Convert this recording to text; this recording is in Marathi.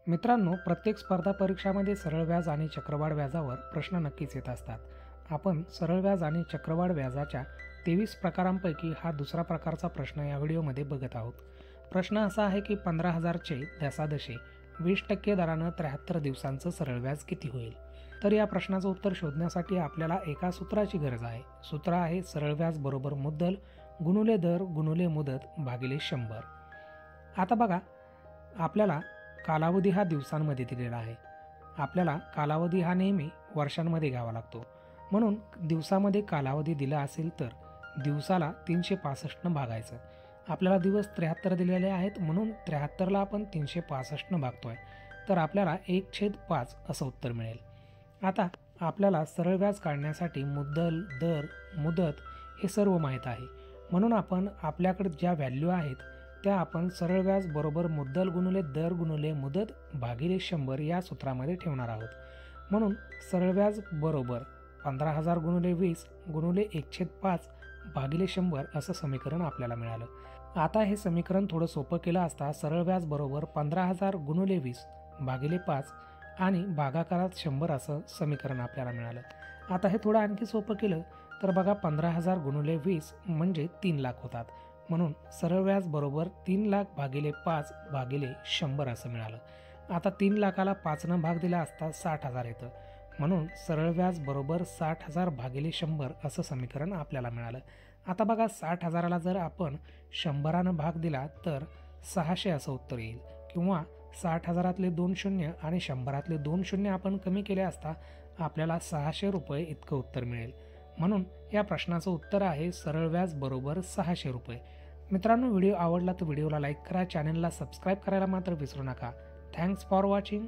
मित्रांनो, प्रत्येक स्पर्धा परीक्षामध्ये सरळ व्याज आणि चक्रवाढ व्याजावर प्रश्न नक्कीच येत असतात. आपण सरळ व्याज आणि चक्रवाढ व्याजाच्या 23 प्रकारांपैकी हा दुसरा प्रकारचा प्रश्न या व्हिडिओमध्ये बघत आहोत. प्रश्न असा आहे की 15,000चे दशादशे 20% दरानं 73 दिवसांचं सरळ व्याज किती होईल? तर या प्रश्नाचं उत्तर शोधण्यासाठी आपल्याला एका सूत्राची गरज आहे. सूत्र आहे सरळ व्याज बरोबर मुद्दल गुणुले दर गुणुले मुदत भागिले 100. आता बघा, आपल्याला कालावधी हा दिवसांमध्ये दिलेला आहे. आपल्याला कालावधी हा नेहमी वर्षांमध्ये घ्यावा लागतो. म्हणून दिवसामध्ये कालावधी दिला असेल तर दिवसाला 365 भागायचं. आपल्याला दिवस 73 दिलेले आहेत, म्हणून 73ला आपण 365 भागतोय, तर आपल्याला 1/5 असं उत्तर मिळेल. आता आपल्याला सरळ व्याज काढण्यासाठी मुद्दल, दर, मुदत हे सर्व माहीत आहे. म्हणून आपण आपल्याकडे ज्या व्हॅल्यू आहेत त्या आपण सरळ व्याज बरोबर मुद्दल गुणुले दर गुणुले मुदत भागिले 100 या सूत्रामध्ये ठेवणार आहोत. म्हणून सरळ व्याज बरोबर 15,000 गुणुले 20 गुणुले 1/5 भागिले 100 असं समीकरण आपल्याला मिळालं. आता हे समीकरण थोडं सोपं केलं असता सरळ व्याज बरोबर 15,000 गुणुले 20 भागिले 5 आणि भागाकारात 100 असं समीकरण आपल्याला मिळालं. आता हे थोडं आणखी सोपं केलं तर बघा, 15,000 गुणुले 20 म्हणजे 3 लाख होतात. म्हणून सरळ व्याज बरोबर 3 लाख भागिले 5 भागिले 100 असं मिळालं. आता 3 लाखाला 5नं भाग दिला असता 60,000 येतं. म्हणून सरळ व्याज बरोबर 60,000 भागिले 100 असं समीकरण आपल्याला मिळालं. आता बघा, 60,000ला जर आपण 100नं भाग दिला तर 600 असं उत्तर येईल. किंवा 60,000तले 2 शून्य आणि 100तले 2 शून्य आपण कमी केले असता आपल्याला 600 रुपये इतकं उत्तर मिळेल. म्हणून या प्रश्नाचं उत्तर आहे सरळ व्याज बरोबर 600 रुपये. मित्रांनो, व्हिडिओ आवडला तर व्हिडिओला लाईक करा, चॅनलला सबस्क्राईब करायला मात्र विसरू नका. Thanks for watching.